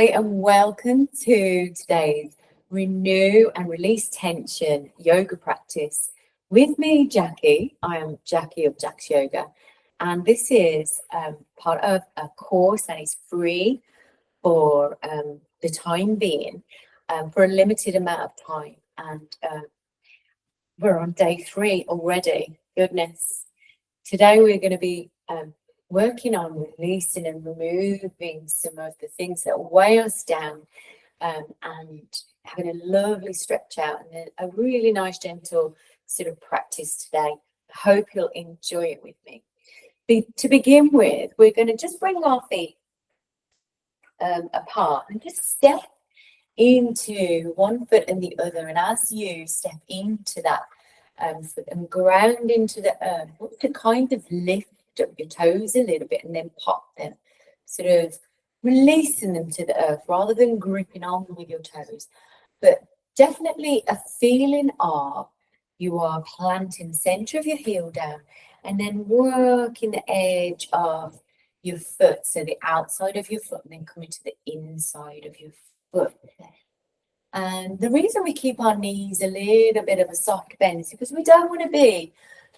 And welcome to today's Renew and Release Tension yoga practice with me, Jackie. I am Jackie of Jack's Yoga, and this is part of a course that is free for the time being, for a limited amount of time. And we're on day 3 already. Goodness. Today we're going to be working on releasing and removing some of the things that weigh us down, and having a lovely stretch out and a really nice gentle sort of practice today. I hope you'll enjoy it with me. To begin with, we're going to just bring our feet apart and just step into one foot and the other, and as you step into that foot and ground into the earth, want to kind of lift up your toes a little bit and then pop them, sort of releasing them to the earth rather than gripping on with your toes, but definitely a feeling of you are planting the center of your heel down and then working the edge of your foot, so the outside of your foot, and then coming to the inside of your foot. And the reason we keep our knees a little bit of a soft bend is because we don't want to be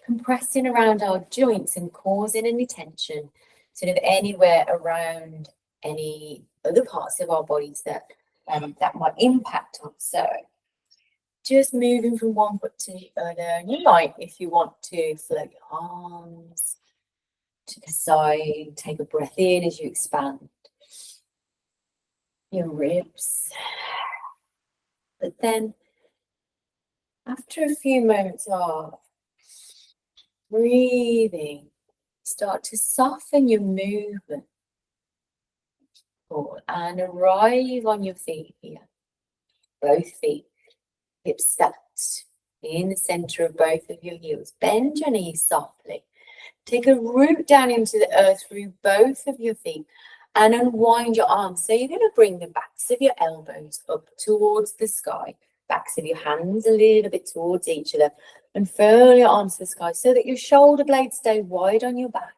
compressing around our joints and causing any tension sort of anywhere around any other parts of our bodies that might impact on. So just moving from one foot to the other, and you might, if you want to, float your arms to the side, take a breath in as you expand your ribs. But then after a few moments of breathing, start to soften your movement forward and arrive on your feet here. Both feet, hips stacked in the center of both of your heels. Bend your knees softly. Take a root down into the earth through both of your feet and unwind your arms. So you're going to bring the backs of your elbows up towards the sky, backs of your hands a little bit towards each other, and furl your arms to the sky so that your shoulder blades stay wide on your back.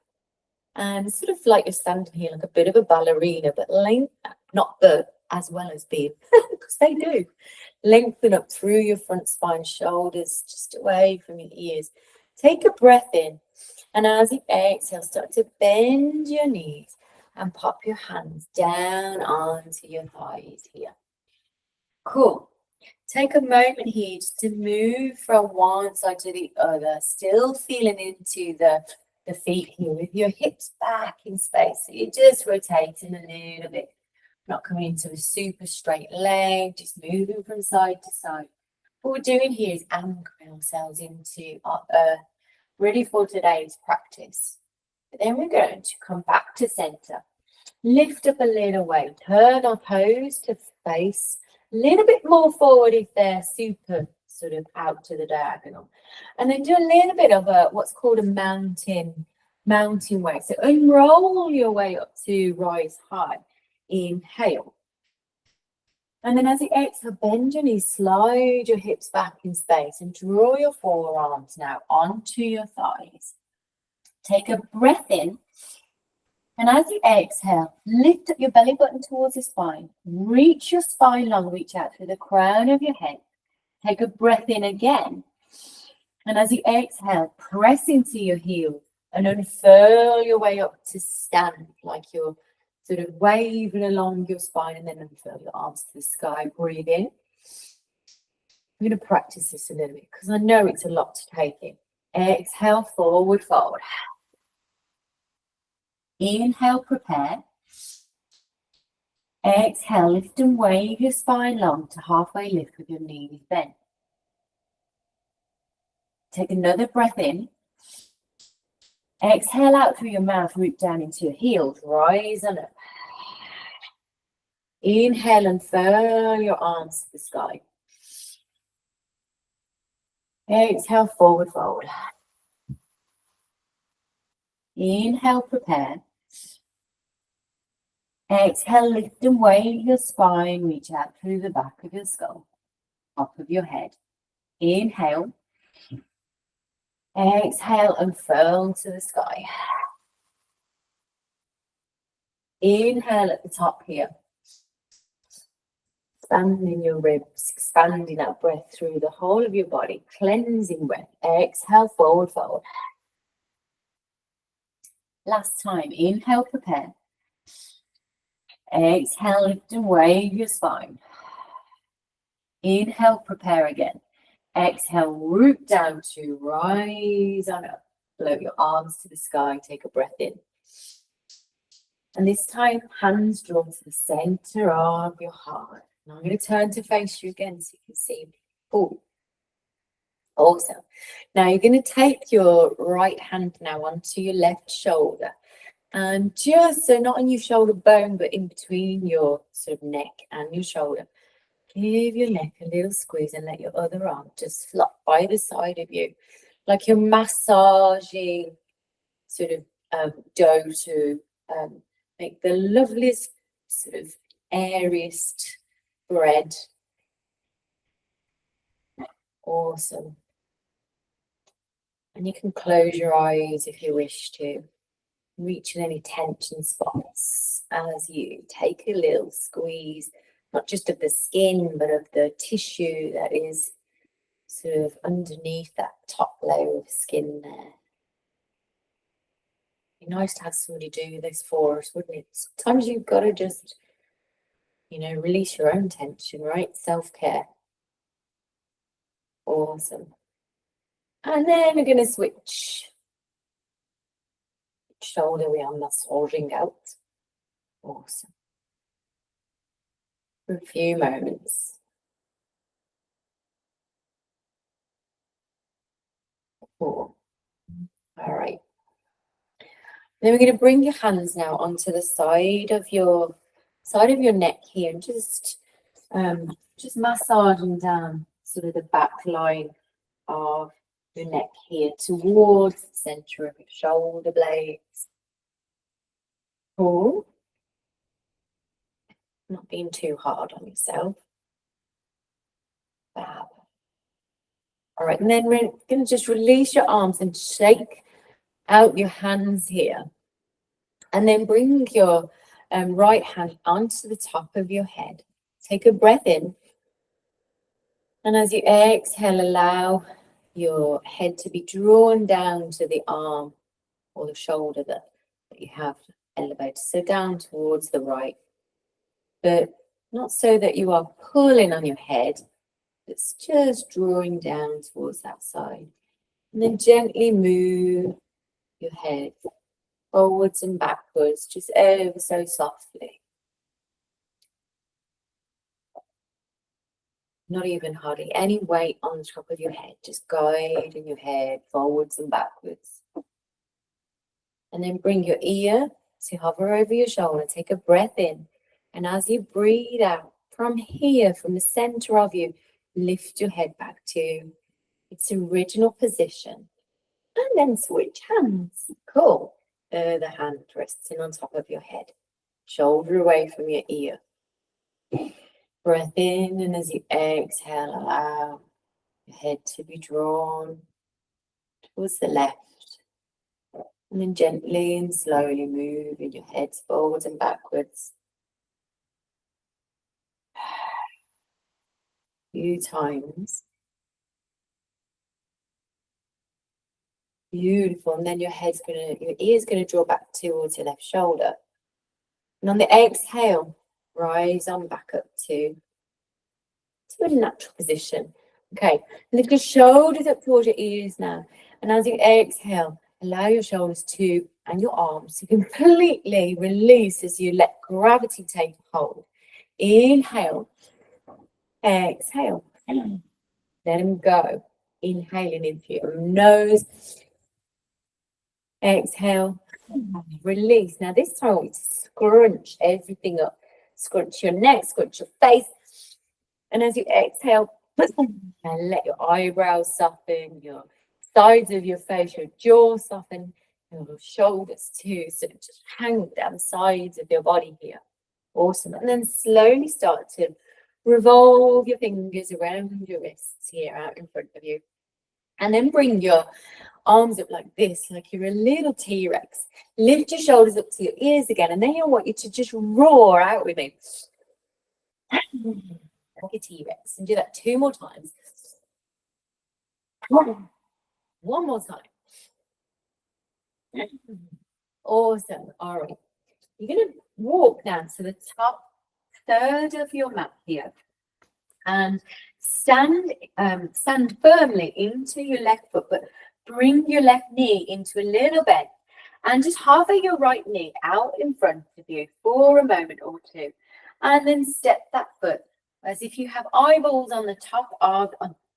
And sort of like you're standing here like a bit of a ballerina, but not as well as being, because they do. Lengthen up through your front spine, shoulders just away from your ears. Take a breath in, and as you exhale, start to bend your knees and pop your hands down onto your thighs here. Cool. Take a moment here just to move from one side to the other, still feeling into the feet here with your hips back in space. So you're just rotating a little bit, not coming into a super straight leg, just moving from side to side. What we're doing here is anchoring ourselves into our earth, ready for today's practice. But then we're going to come back to center, lift up a little weight, turn our toes to face a little bit more forward if they're super sort of out to the diagonal, and then do a little bit of what's called a mountain way. So unroll your way up to rise high. Inhale, and then as you exhale, bend your knees, slide your hips back in space, and draw your forearms now onto your thighs. Take a breath in. And as you exhale, lift up your belly button towards your spine. Reach your spine long, reach out through the crown of your head. Take a breath in again. And as you exhale, press into your heels and unfurl your way up to stand, like you're sort of waving along your spine, and then unfurl your arms to the sky. Breathe in. I'm going to practice this a little bit because I know it's a lot to take in. Exhale, forward fold. Inhale, prepare. Exhale, lift and wave your spine long to halfway lift with your knees bent. Take another breath in. Exhale out through your mouth, root down into your heels, rise and up. Inhale and furl your arms to the sky. Exhale, forward fold. Inhale, prepare. Exhale, lift and wave your spine, reach out through the back of your skull, top of your head. Inhale. Exhale and furl to the sky. Inhale at the top here. Expanding your ribs, expanding that breath through the whole of your body, cleansing breath. Exhale, forward fold. Last time, inhale, prepare. Exhale, lift and wave your spine. Inhale, prepare again. Exhale, root down to rise on up. Float your arms to the sky, take a breath in. And this time, hands drawn to the center of your heart. And I'm going to turn to face you again so you can see me. Cool. Awesome. Now you're going to take your right hand now onto your left shoulder. And just so not on your shoulder bone, but in between your sort of neck and your shoulder. Give your neck a little squeeze and let your other arm just flop by the side of you. Like you're massaging sort of dough to make the loveliest sort of airiest bread. Awesome. And you can close your eyes if you wish to, reaching any tension spots as you take a little squeeze, not just of the skin, but of the tissue that is sort of underneath that top layer of skin there. It'd be nice to have somebody do this for us, wouldn't it? Sometimes you've got to just, you know, release your own tension, right? Self-care. Awesome. And then we're going to switch. Shoulder we are massaging out. Awesome. For a few moments. Cool. All right. Then we're going to bring your hands now onto the side of your neck here, and just massaging down sort of the back line of your neck here towards the center of your shoulder blades. Cool. Not being too hard on yourself. Fab. All right, and then we're going to just release your arms and shake out your hands here. And then bring your right hand onto the top of your head. Take a breath in. And as you exhale, allow your head to be drawn down to the arm or the shoulder that you have elevated. So down towards the right. But not so that you are pulling on your head. It's just drawing down towards that side. And then gently move your head forwards and backwards, just ever so softly. Not even hardly any weight on the top of your head, just guiding your head forwards and backwards. And then bring your ear to hover over your shoulder, take a breath in. And as you breathe out from here, from the center of you, lift your head back to its original position. And then switch hands. Cool. The hand resting on top of your head. Shoulder away from your ear. Breath in, and as you exhale, allow your head to be drawn towards the left. And then gently and slowly moving your head forwards and backwards. A few times. Beautiful. And then your ear's gonna draw back towards your left shoulder. And on the exhale, rise on back up to a natural position. Okay, lift your shoulders up towards your ears now. And as you exhale, allow your shoulders and your arms to completely release as you let gravity take hold. Inhale, exhale, let them go. Inhaling in through your nose. Exhale, release. Now this time we scrunch everything up. Scrunch your neck, scrunch your face. And as you exhale, and let your eyebrows soften, your sides of your face, your jaw soften, and your shoulders too. So just hang down the sides of your body here. Awesome. And then slowly start to revolve your fingers around your wrists here out in front of you. And then bring your arms up like this, like you're a little T-Rex. Lift your shoulders up to your ears again. And then I want you to just roar out with me. like a T-Rex, and do that 2 more times. One more time. Awesome. All right. You're going to walk now to the top third of your mat here and stand firmly into your left foot, but bring your left knee into a little bend and just hover your right knee out in front of you for a moment or two, and then step that foot as if you have eyeballs on the top of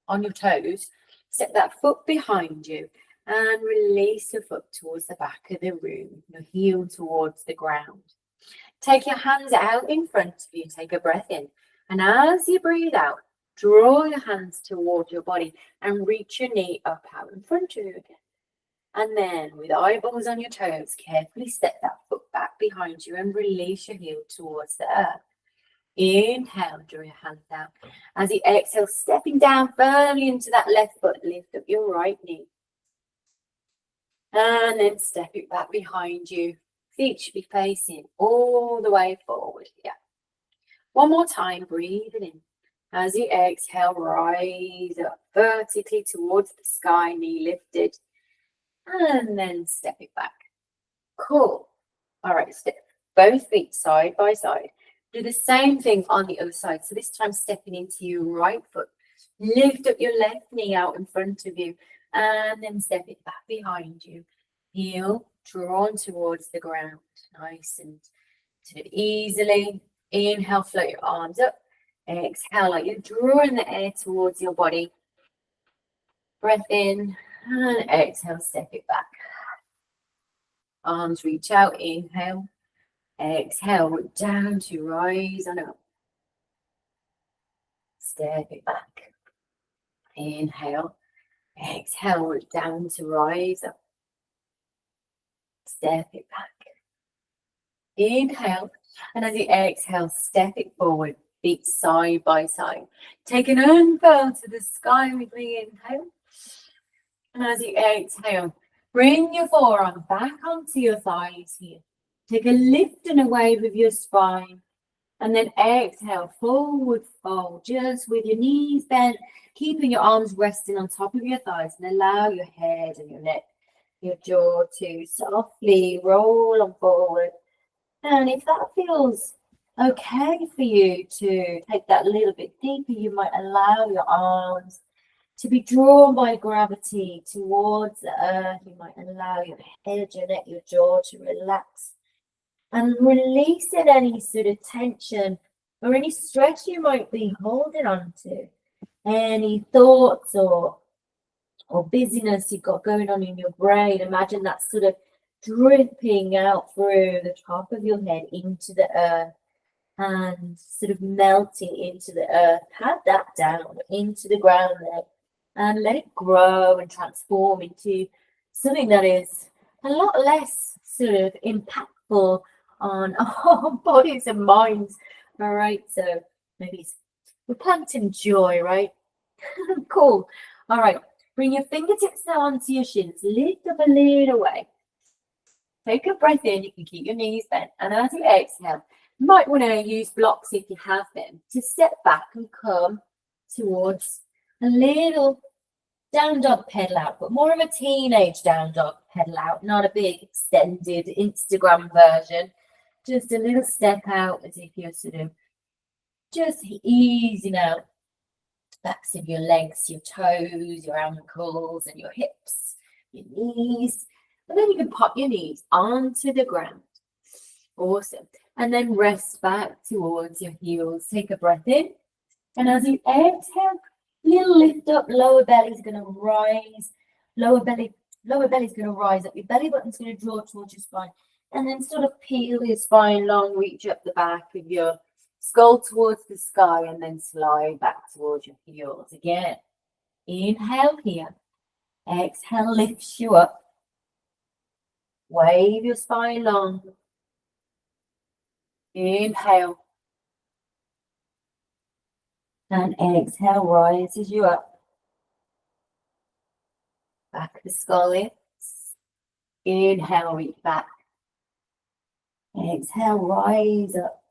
on your toes. Step that foot behind you and release your foot towards the back of the room, your heel towards the ground. Take your hands out in front of you, take a breath in, and as you breathe out, draw your hands toward your body and reach your knee up out in front of you again. And then with eyeballs on your toes, carefully step that foot back behind you and release your heel towards the earth. Inhale, draw your hands out. As you exhale, stepping down firmly into that left foot, lift up your right knee. And then step it back behind you. Feet should be facing all the way forward here. One more time, breathing in. As you exhale, rise up vertically towards the sky, knee lifted. And then step it back. Cool. All right, step both feet side by side. Do the same thing on the other side. So this time stepping into your right foot. Lift up your left knee out in front of you and then step it back behind you. Heel drawn towards the ground. Nice and easily. Inhale, float your arms up. Exhale, like you're drawing the air towards your body. Breath in and exhale, step it back. Arms reach out, inhale. Exhale, down to rise on up. Step it back. Inhale. Exhale, down to rise up. Step it back. Inhale. And as you exhale, step it forward. Feet side by side. Take an unfurl to the sky with the inhale. And as you exhale, bring your forearm back onto your thighs here. Take a lift and a wave with your spine. And then exhale, forward fold, just with your knees bent, keeping your arms resting on top of your thighs, and allow your head and your neck, your jaw to softly roll on forward. And if that feels okay for you to take that a little bit deeper, you might allow your arms to be drawn by gravity towards the earth. You might allow your head, your neck, your jaw to relax. And releasing any sort of tension or any stress you might be holding on to. Any thoughts or busyness you've got going on in your brain. Imagine that sort of dripping out through the top of your head into the earth and sort of melting into the earth. Pat that down into the ground there and let it grow and transform into something that is a lot less sort of impactful on our bodies and minds. All right, so maybe we're planting joy, right? Cool. All right, bring your fingertips now onto your shins. Lift up a little way. Take a breath in. You can keep your knees bent. And as you exhale, you might want to use blocks if you have them to step back and come towards a little down dog pedal out, but more of a teenage down dog pedal out, not a big extended Instagram version. Just a little step out as if you're sort of just easing out backs of your legs, your toes, your ankles, and your hips, your knees. And then you can pop your knees onto the ground. Awesome. And then rest back towards your heels. Take a breath in. And as you exhale, little lift up, lower belly's going to rise. Lower belly's going to rise up. Your belly button's going to draw towards your spine. And then sort of peel your spine long, reach up the back of your skull towards the sky, and then slide back towards your heels again. Inhale here. Exhale lifts you up. Wave your spine long. Inhale. And exhale rises you up. Back of the skull lifts. Inhale, reach back. Exhale, rise up.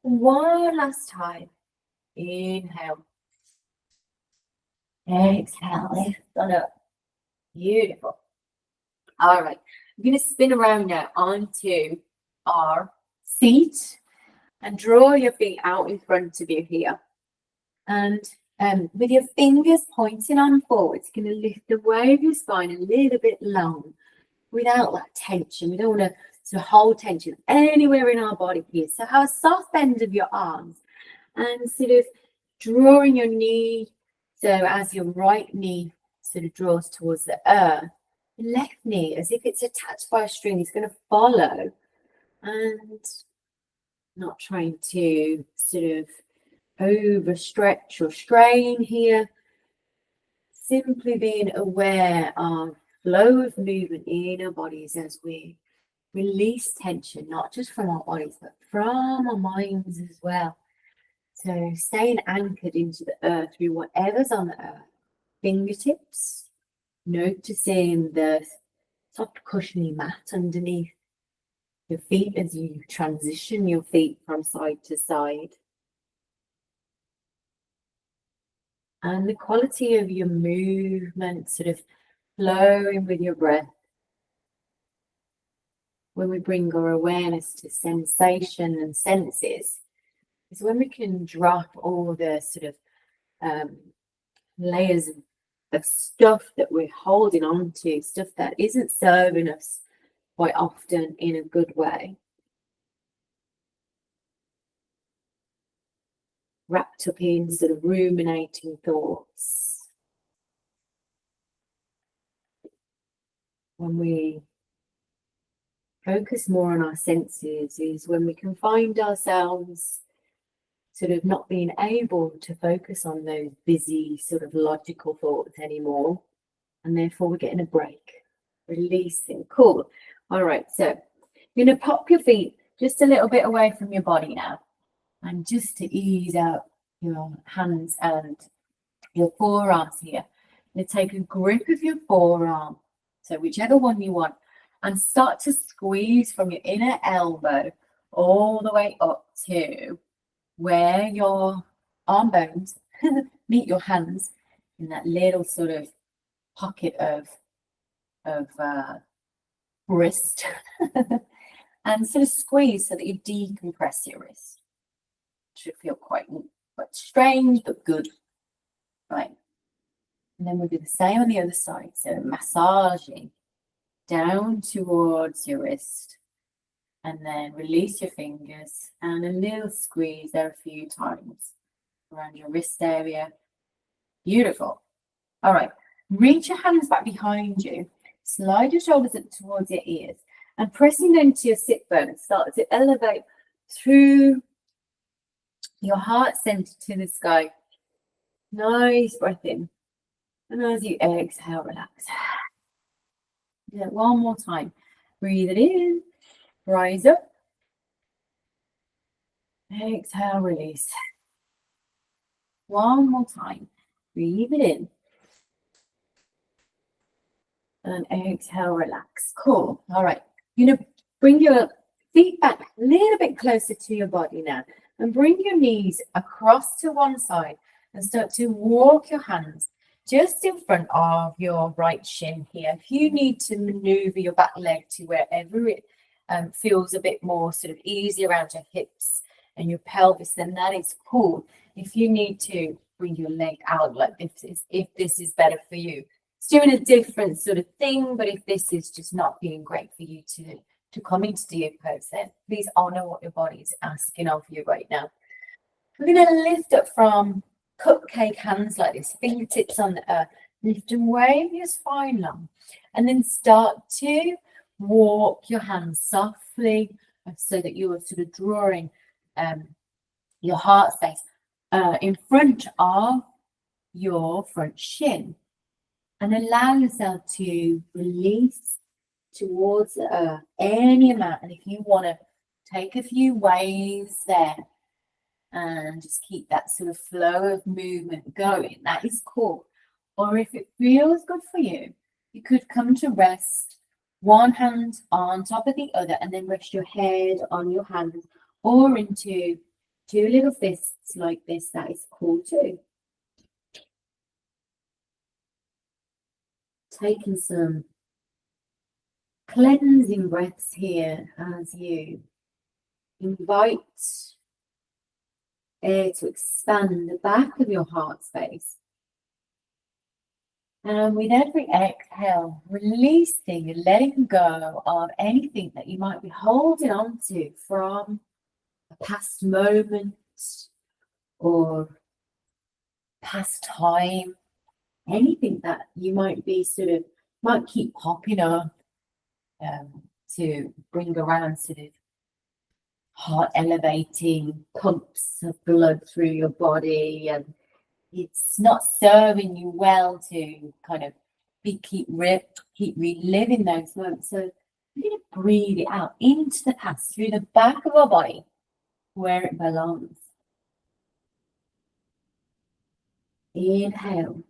One last time. Inhale. Exhale, lift on up. Beautiful. All right, I'm going to spin around now onto our feet and draw your feet out in front of you here. And with your fingers pointing on forward, it's going to lift the way of your spine a little bit long without that tension. We don't want to sort of hold tension anywhere in our body here. So have a soft bend of your arms and sort of drawing your knee. So as your right knee sort of draws towards the earth, the left knee, as if it's attached by a string, is going to follow, and not trying to sort of overstretch or strain here. Simply being aware of flow of movement in our bodies as we release tension, not just from our bodies, but from our minds as well. So staying anchored into the earth through whatever's on the earth. Fingertips, noticing the soft cushiony mat underneath your feet as you transition your feet from side to side. And the quality of your movement sort of flowing with your breath. When we bring our awareness to sensation and senses, is when we can drop all the sort of layers of stuff that we're holding on to, stuff that isn't serving us quite often in a good way. Wrapped up in sort of ruminating thoughts. When we focus more on our senses is when we can find ourselves sort of not being able to focus on those busy sort of logical thoughts anymore, and therefore we're getting a break, releasing. Cool. All right, so you're going to pop your feet just a little bit away from your body now, and just to ease out your hands and your forearms here, you're going to take a grip of your forearm, so whichever one you want, and start to squeeze from your inner elbow all the way up to where your arm bones meet your hands in that little sort of pocket of wrist, and sort of squeeze so that you decompress your wrist. Should feel quite strange, but good. Right. And then we'll do the same on the other side. So massaging down towards your wrist, and then release your fingers and a little squeeze there a few times around your wrist area. Beautiful. All right, reach your hands back behind you, slide your shoulders up towards your ears, and pressing into your sit bones, start to elevate through your heart center to the sky. Nice breath in, and as you exhale, relax. Do it one more time. Breathe it in, rise up. Exhale, release. One more time. Breathe it in. And exhale, relax. Cool. All right. You're going to bring your feet back a little bit closer to your body now. And bring your knees across to one side and start to walk your hands just in front of your right shin here. If you need to maneuver your back leg to wherever it feels a bit more sort of easy around your hips and your pelvis, then that is cool. If you need to bring your leg out like this, if this is better for you, it's doing a different sort of thing. But if this is just not being great for you to come into deer pose, then please honor what your body is asking of you right now. We're going to lift up from cupcake hands like this, fingertips on the earth. Lift and wave your spine long, and then start to walk your hands softly so that you are sort of drawing your heart space in front of your front shin, and allow yourself to release towards the earth any amount. And if you want to take a few waves there and just keep that sort of flow of movement going, that is cool. Or if it feels good for you, you could come to rest, one hand on top of the other, and then rest your head on your hands or into 2 little fists like this, that is cool too. Taking some cleansing breaths here as you invite air to expand the back of your heart space. And with every exhale, releasing and letting go of anything that you might be holding on to from a past moment or past time, anything that you might be might keep popping up to bring around heart elevating pumps of blood through your body, and it's not serving you well to kind of keep reliving those moments. So we're going to breathe it out into the past through the back of our body where it belongs. Inhale.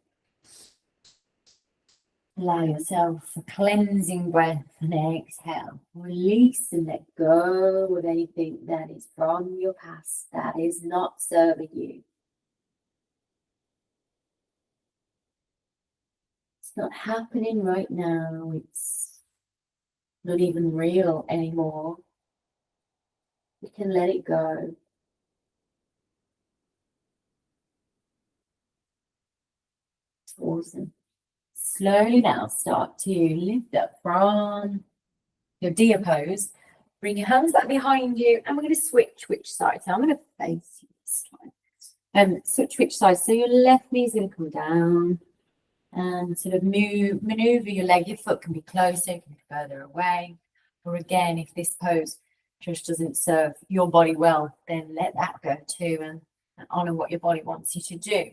Allow yourself a cleansing breath and exhale. Release and let go of anything that is from your past that is not serving you. It's not happening right now. It's not even real anymore. We can let it go. Awesome. Slowly now start to lift up from your deer pose. Bring your hands back behind you, and we're going to switch which side. So I'm going to face you this time. Switch which side. So your left knee is going to come down and maneuver your leg. Your foot can be closer, it can be further away. Or again, if this pose just doesn't serve your body well, then let that go too, and honor what your body wants you to do.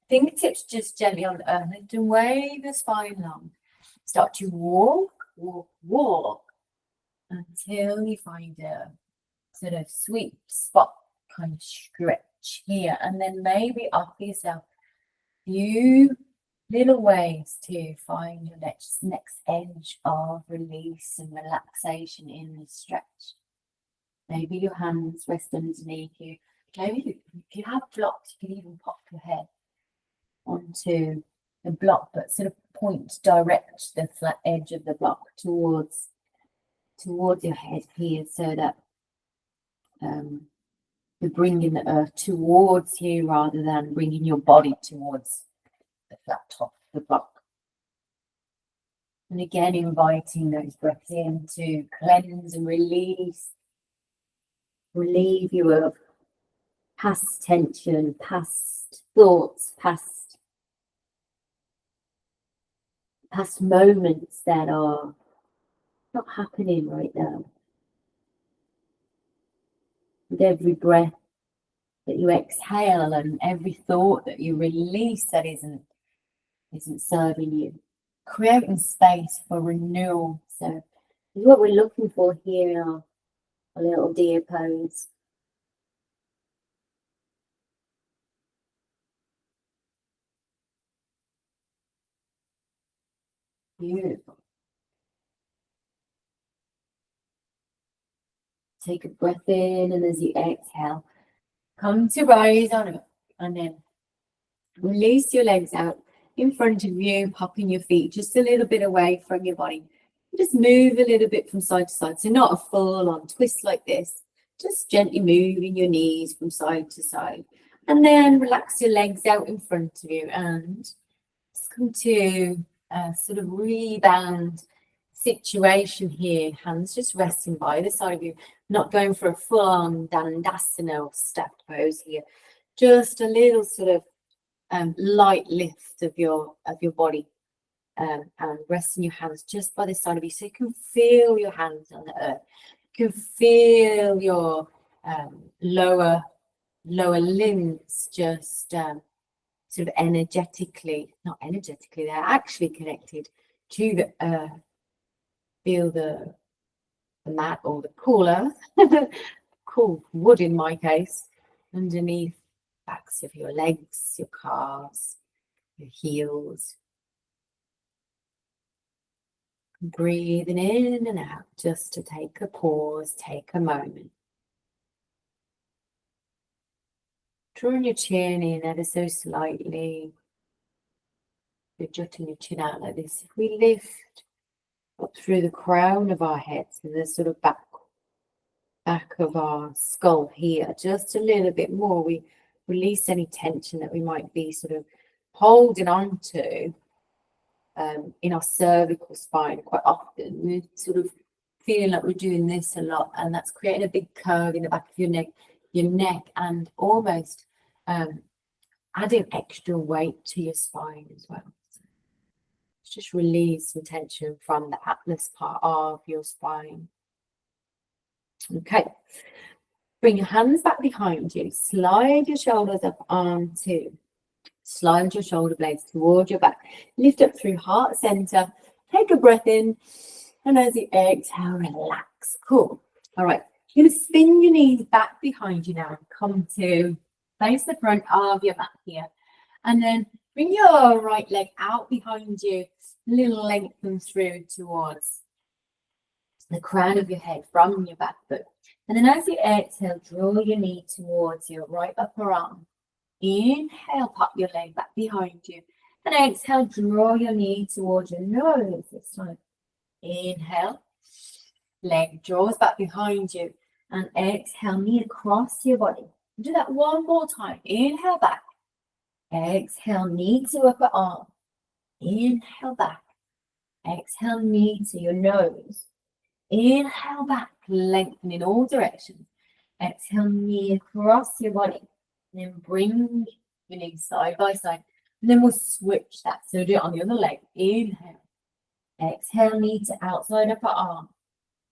Fingertips just gently on the earth, lift and wave the spine long. Start to walk until you find a sweet spot kind of stretch here, and then maybe offer yourself a few little ways to find your next edge of release and relaxation in this stretch. Maybe your hands rest underneath you. Maybe if you have blocks, you can even pop your head onto the block, but direct the flat edge of the block towards your head here, so that you're bringing the earth towards you rather than bringing your body towards the flat top of the block. And again, inviting those breaths in to cleanse and release, relieve you of past tension, past thoughts, past moments that are not happening right now. With every breath that you exhale and every thought that you release that isn't serving you, creating space for renewal. So what we're looking for here in our little deer pose. Beautiful. Take a breath in, and as you exhale, come to rise on up, and then release your legs out in front of you, popping your feet just a little bit away from your body. Just move a little bit from side to side. So not a full-on twist like this, just gently moving your knees from side to side. And then relax your legs out in front of you and just come to a rebound situation here. Hands just resting by the side of you, not going for a full-on dandasana or stepped pose here. Just a little light lift of your body, and resting your hands just by the side of you, so you can feel your hands on the earth. You can feel your lower limbs just energetically, not energetically, they're actually connected to the earth. Feel the mat or the cool earth, cool wood in my case, underneath backs of your legs, your calves, your heels. Breathing in and out, just to take a pause, take a moment. drawing your chin in ever so slightly. You're jutting your chin out like this. If we lift up through the crown of our head, so the sort of back of our skull here, just a little bit more, we release any tension that we might be sort of holding on to in our cervical spine. Quite often we're sort of feeling like we're doing this a lot, and that's creating a big curve in the back of your neck, and almost adding extra weight to your spine as well. So just release some tension from the atlas part of your spine. Okay, bring your hands back behind you, slide your shoulders up onto, slide your shoulder blades towards your back, lift up through heart center, take a breath in, and as you exhale, relax. Cool. All right, you're going to spin your knees back behind you now and come to face the front of your back here, and then bring your right leg out behind you, a little lengthen through towards the crown of your head from your back foot. And then as you exhale, draw your knee towards your right upper arm. Inhale, pop your leg back behind you. And exhale, draw your knee towards your nose this time. Inhale, leg draws back behind you. And exhale, knee across your body. Do that one more time. Inhale back. Exhale, knee to upper arm. Inhale back. Exhale, knee to your nose. Inhale back, lengthen in all directions. Exhale, knee across your body. And then bring your knees side by side. And then we'll switch that. So do it on the other leg. Inhale. Exhale, knee to outside upper arm.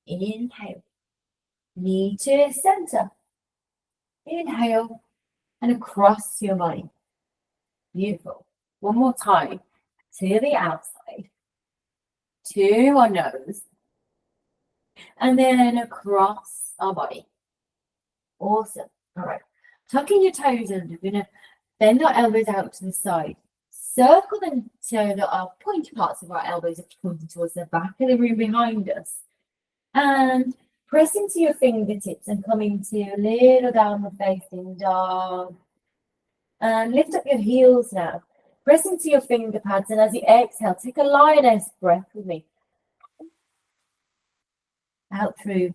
Inhale. Knee to center. Inhale. And across your body. Beautiful. One more time. To the outside. To our nose. And then across our body. Awesome. All right. Tucking your toes under. We're going to bend our elbows out to the side. Circle them so that our pointy parts of our elbows are pointing towards the back of the room behind us. And press into your fingertips and come into a little downward facing dog. And lift up your heels now. Press into your finger pads, and as you exhale, take a lioness breath with me. Out through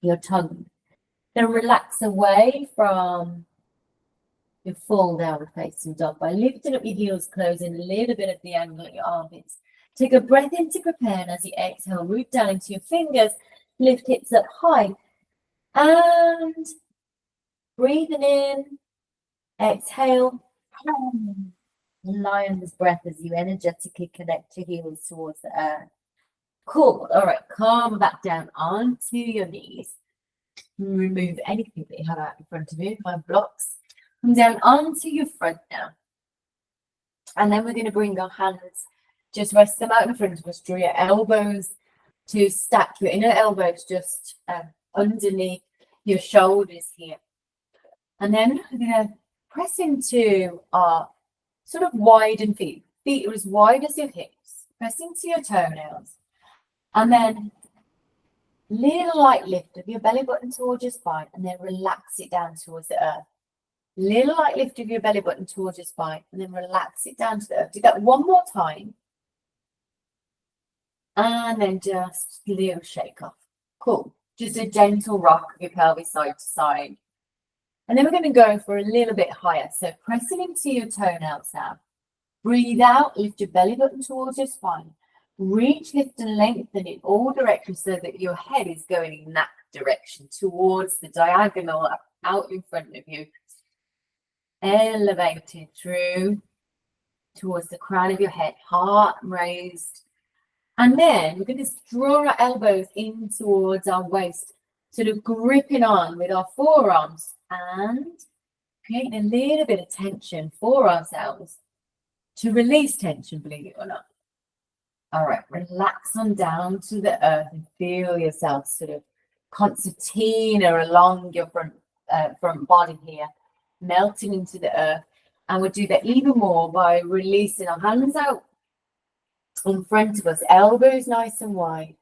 your tongue. Then relax away from your full downward facing dog by lifting up your heels, closing a little bit of the angle at your armpits. Take a breath in to prepare, and as you exhale, root down into your fingers, lift hips up high, and breathing in, exhale, lion's breath as you energetically connect your heels towards the earth. Cool. All right, calm back down onto your knees. Remove anything that you have out in front of you, my blocks. Come down onto your front now. And then we're going to bring our hands, just rest them out in front of us. Draw your elbows to stack your inner elbows just underneath your shoulders here. And then we're going to press into our sort of widen feet. Feet are as wide as your hips. Press into your toenails. And then little light lift of your belly button towards your spine, and then relax it down towards the earth. Little light lift of your belly button towards your spine, and then relax it down to the earth. Do that one more time. And then just a little shake off. Cool. Just a gentle rock of your pelvis side to side. And then we're going to go for a little bit higher. So pressing into your toenails now. Breathe out, lift your belly button towards your spine. Reach, lift, and lengthen in all directions so that your head is going in that direction towards the diagonal out in front of you. Elevated through towards the crown of your head, heart raised. And then we're going to draw our elbows in towards our waist, sort of gripping on with our forearms and creating a little bit of tension for ourselves to release tension, believe it or not. All right, relax on down to the earth and feel yourself sort of concertina along your front body here, melting into the earth. And we'll do that even more by releasing our hands out in front of us, elbows nice and wide.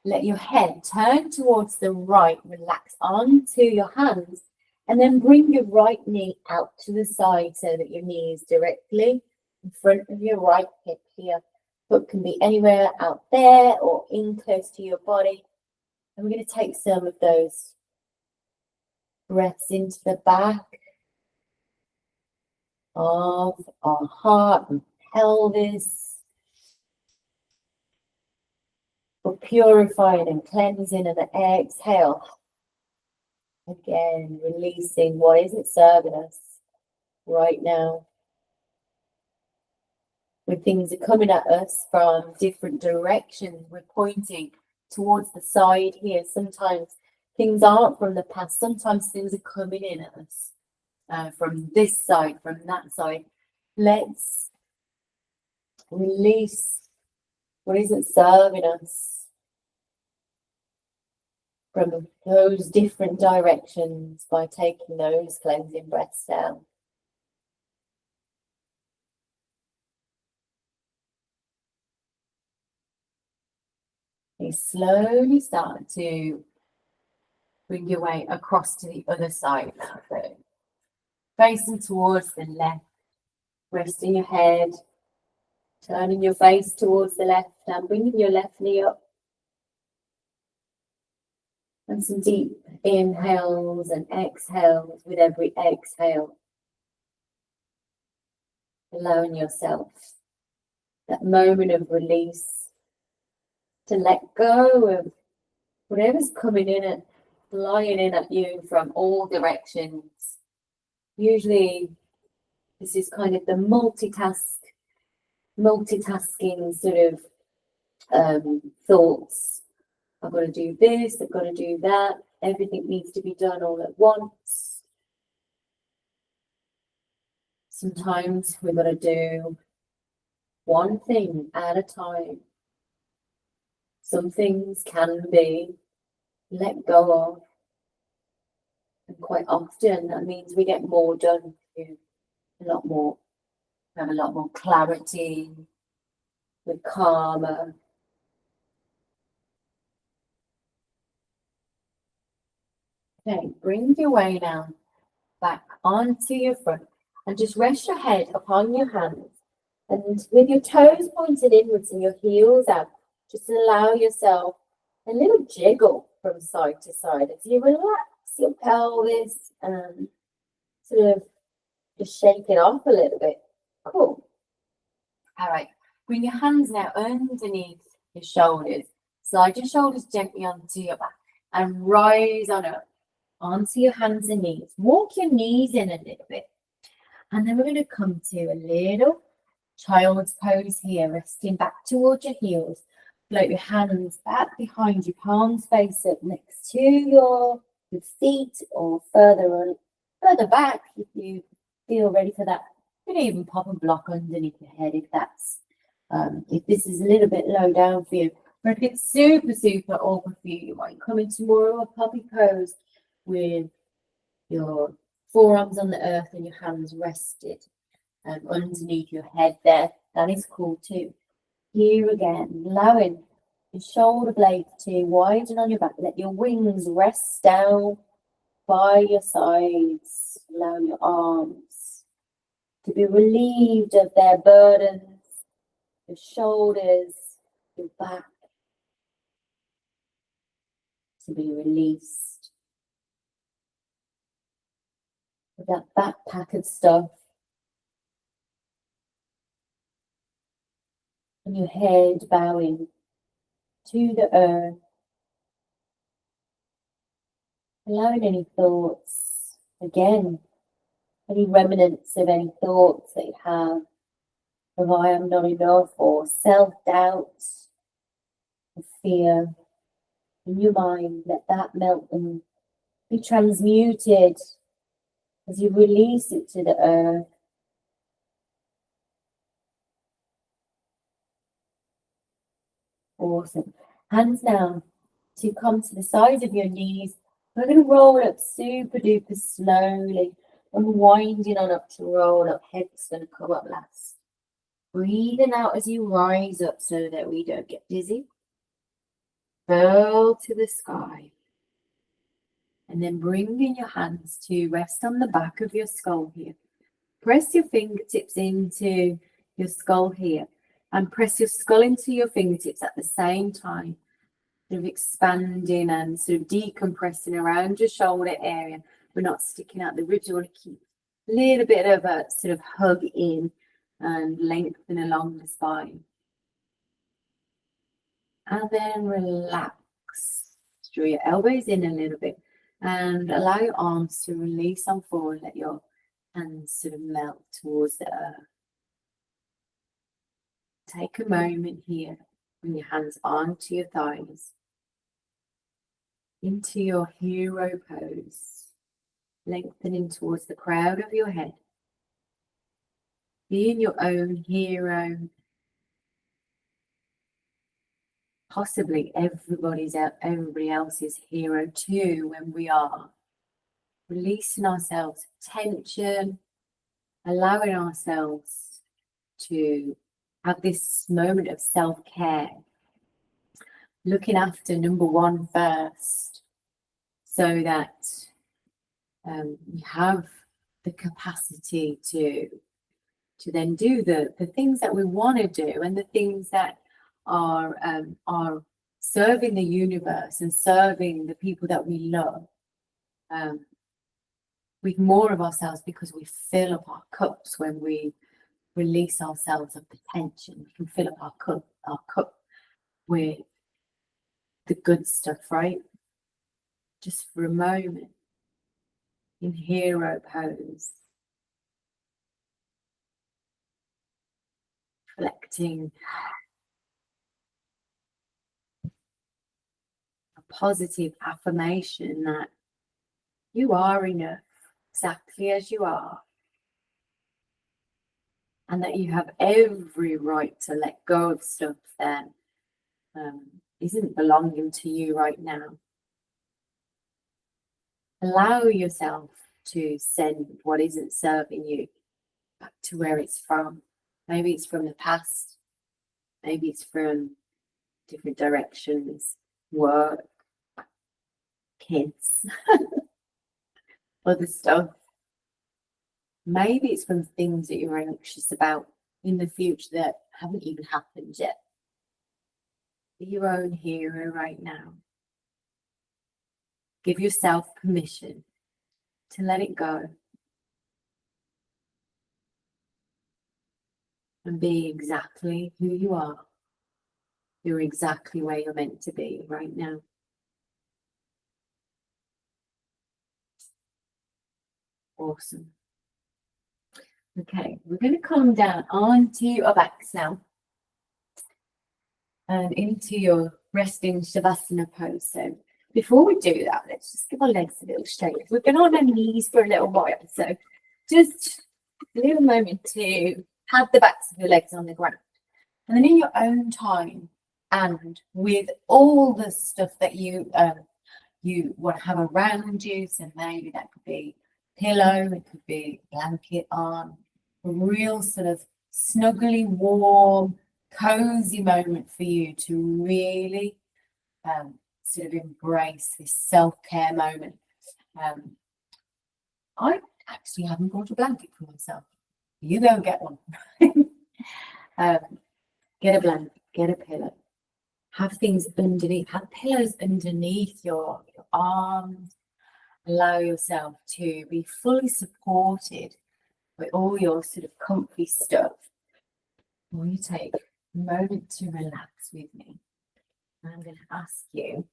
Let your head turn towards the right, relax onto your hands, And then bring your right knee out to the side so that your knee is directly in front of your right hip here. Foot can be anywhere out there or in close to your body. And we're going to take some of those breaths into the back of our heart and pelvis. For purifying and cleansing, and then exhale. Again, releasing what isn't serving us right now. When things are coming at us from different directions, we're pointing towards the side here. Sometimes things aren't from the past. Sometimes things are coming in at us from this side, from that side. Let's release what isn't serving us from those different directions by taking those cleansing breaths down. You slowly start to bring your weight across to the other side now. So facing towards the left, resting your head, turning your face towards the left and bringing your left knee up. And some deep inhales and exhales with every exhale. Allowing yourself that moment of release to let go of whatever's coming in and flying in at you from all directions. Usually this is kind of the multitasking sort of thoughts. I've got to do this, I've got to do that. Everything needs to be done all at once. Sometimes we've got to do one thing at a time. Some things can be let go of. And quite often that means we get more done, a lot more, have a lot more clarity, we're calmer. Okay, bring your weight now back onto your front and just rest your head upon your hands. And with your toes pointed inwards and your heels out, just allow yourself a little jiggle from side to side as you relax your pelvis and sort of just shake it off a little bit. Cool. All right. Bring your hands now underneath your shoulders. Slide your shoulders gently onto your back and rise on up onto your hands and knees. Walk your knees in a little bit. And then we're going to come to a little child's pose here, resting back towards your heels. Float your hands back behind you, palms face up next to your feet or further back if you feel ready for that. You can even pop a block underneath your head if this is a little bit low down for you. But if it's super awkward for you, you might come into more of a puppy pose with your forearms on the earth and your hands rested underneath your head there. That is cool too. Here again, allowing your shoulder blades to widen on your back. Let your wings rest down by your sides. Allow your arms to be relieved of their burdens. Your shoulders, your back to be released. With that backpack of stuff. And your head bowing to the earth. Allowing any thoughts, again, any remnants of any thoughts that you have of I am not enough or self-doubt or fear in your mind, let that melt and be transmuted as you release it to the earth. Awesome. Hands now to come to the sides of your knees. We're going to roll up super duper slowly, unwinding on up to roll up. Head's going to come up last. Breathing out as you rise up so that we don't get dizzy. Furl to the sky. And then bringing your hands to rest on the back of your skull here. Press your fingertips into your skull here and press your skull into your fingertips at the same time, sort of expanding and sort of decompressing around your shoulder area. We're not sticking out the ribs. You want to keep a little bit of a sort of hug in and lengthen along the spine. And then relax. Draw your elbows in a little bit and allow your arms to release on forward. Let your hands sort of melt towards the earth. Take a moment here. Bring your hands onto your thighs. Into your hero pose. Lengthening towards the crown of your head. Being your own hero. Possibly everybody else's hero too when we are releasing ourselves tension, allowing ourselves to have this moment of self-care, looking after number one first, so that we have the capacity to then do the things that we want to do and the things that are serving the universe and serving the people that we love with more of ourselves, because we fill up our cups when we release ourselves of the tension. We can fill up our cup with the good stuff, right? Just for a moment in hero pose, reflecting a positive affirmation that you are enough exactly as you are, and that you have every right to let go of stuff that isn't belonging to you right now. Allow yourself to send what isn't serving you back to where it's from. Maybe it's from the past, maybe it's from different directions, work, kids, other stuff. Maybe it's from things that you're anxious about in the future that haven't even happened yet. Be your own hero right now. Give yourself permission to let it go and be exactly who you are. You're exactly where you're meant to be right now. Awesome. Okay, we're going to come down onto our backs now and into your resting Shavasana pose. So before we do that, let's just give our legs a little shake. We've been on our knees for a little while, so just a little moment to have the backs of your legs on the ground. And then in your own time and with all the stuff that you want to have around you, so maybe that could be pillow, it could be blanket on, a real sort of snuggly, warm, cozy moment for you to really sort of embrace this self-care moment. I actually haven't brought a blanket for myself. You go and get one. Get a blanket, get a pillow. Have things underneath, have pillows underneath your arms. Allow yourself to be fully supported by all your sort of comfy stuff. Will you take a moment to relax with me? I'm going to ask you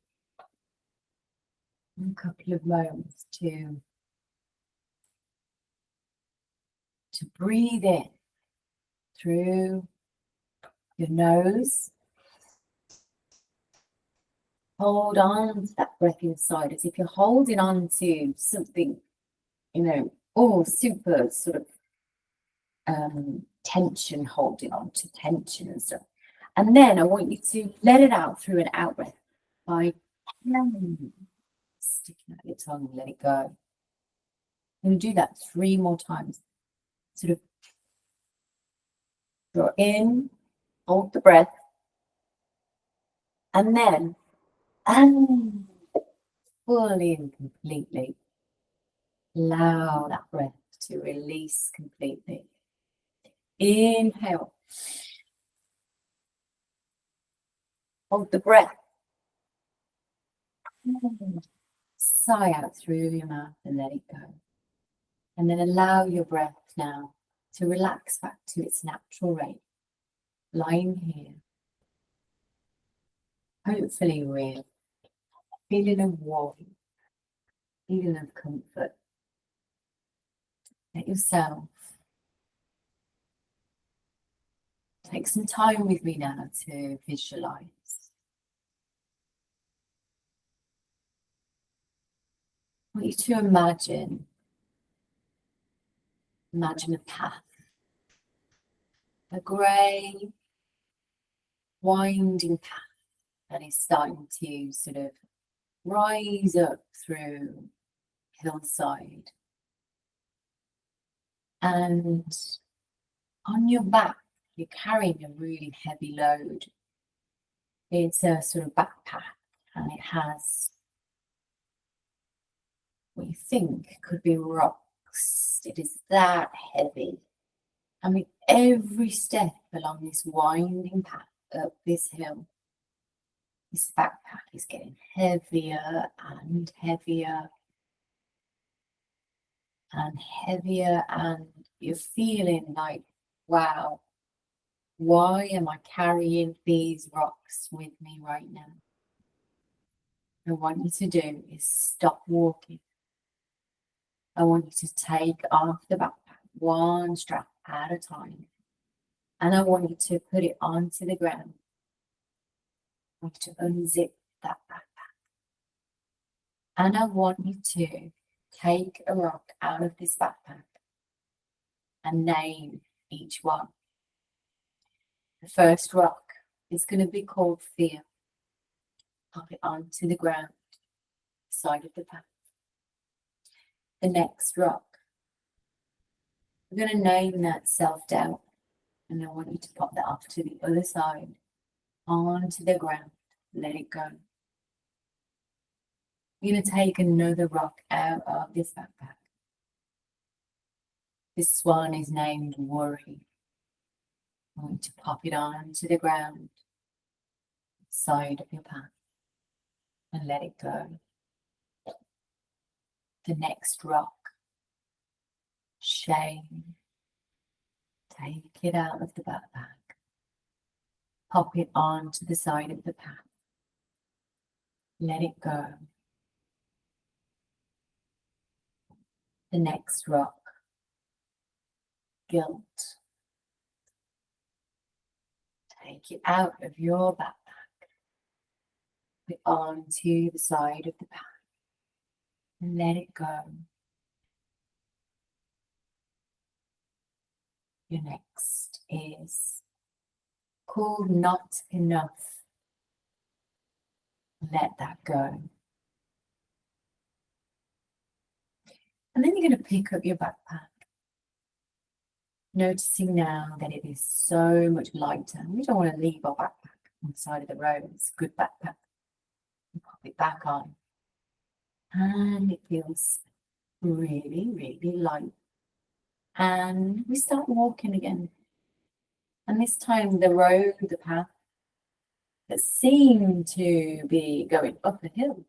in a couple of moments to breathe in through your nose. Hold on to that breath inside as if you're holding on to something, super sort of tension, holding on to tension and stuff. And then I want you to let it out through an out breath by sticking out your tongue and let it go. And do that 3 more times. Sort of draw in, hold the breath, and then fully and completely. Allow that breath to release completely. Inhale. Hold the breath. Sigh out through your mouth and let it go. And then allow your breath now to relax back to its natural rate. Lying here, hopefully with feeling of warmth, feeling of comfort. Let yourself take some time with me now to visualize. I want you to imagine a path, a grey, winding path that is starting to sort of rise up through hillside. And on your back, you're carrying a really heavy load. It's a sort of backpack, and it has what you think could be rocks. It is that heavy. And with every step along this winding path up this hill, this backpack is getting heavier and heavier and heavier, and you're feeling like, wow, why am I carrying these rocks with me right now? And what I want you to do is stop walking. I want you to take off the backpack one strap at a time. And I want you to put it onto the ground. I want you to unzip that backpack. And I want you to take a rock out of this backpack and name each one. The first rock is going to be called fear. Pop it onto the ground, side of the path. The next rock, we're going to name that self-doubt. And I want you to pop that off to the other side, onto the ground. Let it go. You're going to take another rock out of this backpack. This one is named worry. I want you to pop it onto the ground, side of your path, and let it go. The next rock, shame. Take it out of the backpack. Pop it onto the side of the path. Let it go. The next rock, guilt. Take it out of your backpack. Put it onto the side of the path. And let it go. Your next is called not enough. Let that go. And then you're going to pick up your backpack, noticing now that it is so much lighter. We don't want to leave our backpack on the side of the road. It's a good backpack. You pop it back on. And it feels really, really light. And we start walking again. And this time the road, the path that seemed to be going up a hill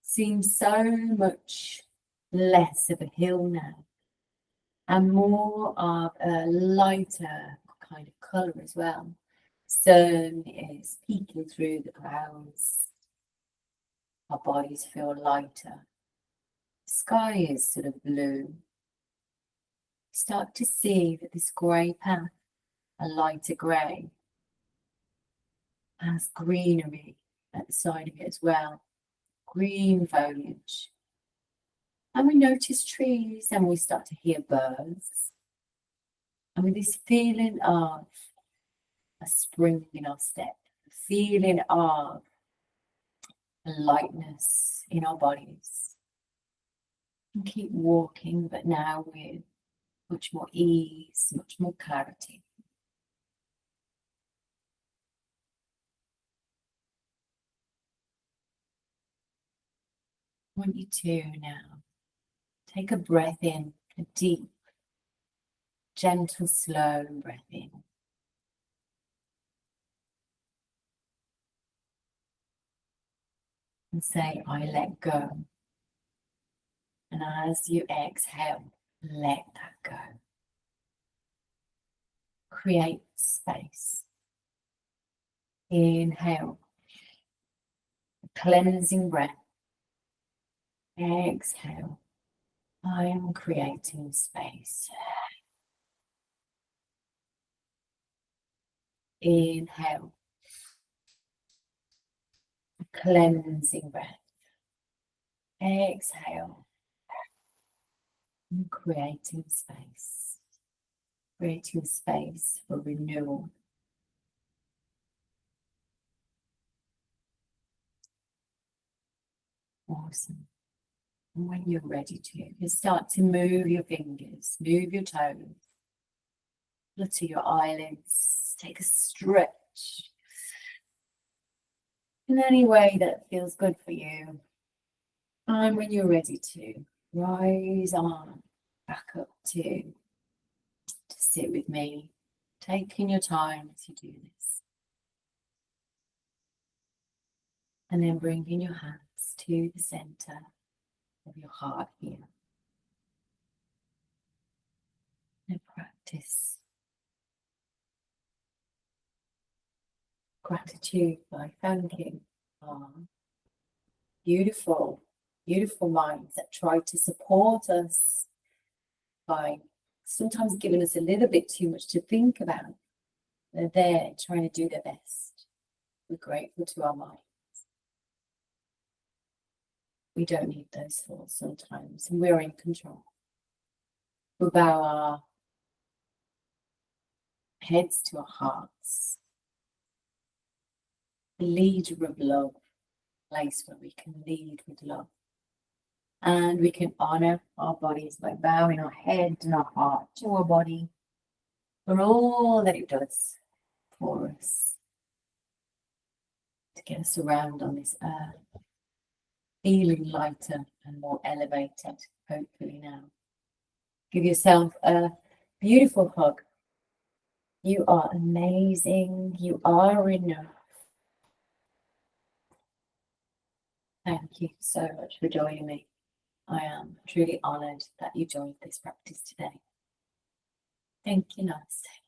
seems so much less of a hill now and more of a lighter kind of colour as well. Sun is peeking through the clouds. Our bodies feel lighter. The sky is sort of blue. Start to see that this grey path, a lighter grey, has greenery at the side of it as well. Green foliage. And we notice trees and we start to hear birds. And with this feeling of a spring in our step, a feeling of a lightness in our bodies. And keep walking, but now with much more ease, much more clarity. want you to now take a breath in, a deep, gentle, slow breath in. And say, I let go. And as you exhale, let that go. Create space. Inhale, cleansing breath. Exhale, I am creating space. Inhale, cleansing breath. Exhale, and creating space. Creating space for renewal. Awesome. And when you're ready to, you start to move your fingers, move your toes, flutter your eyelids, take a stretch in any way that feels good for you. And when you're ready to, rise on back up to sit with me, taking your time to do this. And then bringing your hands to the center of your heart here. And practice gratitude by thanking our beautiful, beautiful minds that try to support us by sometimes giving us a little bit too much to think about. They're there trying to do their best. We're grateful to our minds. We don't need those thoughts sometimes, and we're in control. We'll bow our heads to our hearts. The leader of love, place where we can lead with love. And we can honor our bodies by bowing our head and our heart to our body for all that it does for us to get us around on this earth, feeling lighter and more elevated, hopefully now. Give yourself a beautiful hug. You are amazing. You are enough. Thank you so much for joining me. I am truly honored that you joined this practice today. Thank you, Namaste.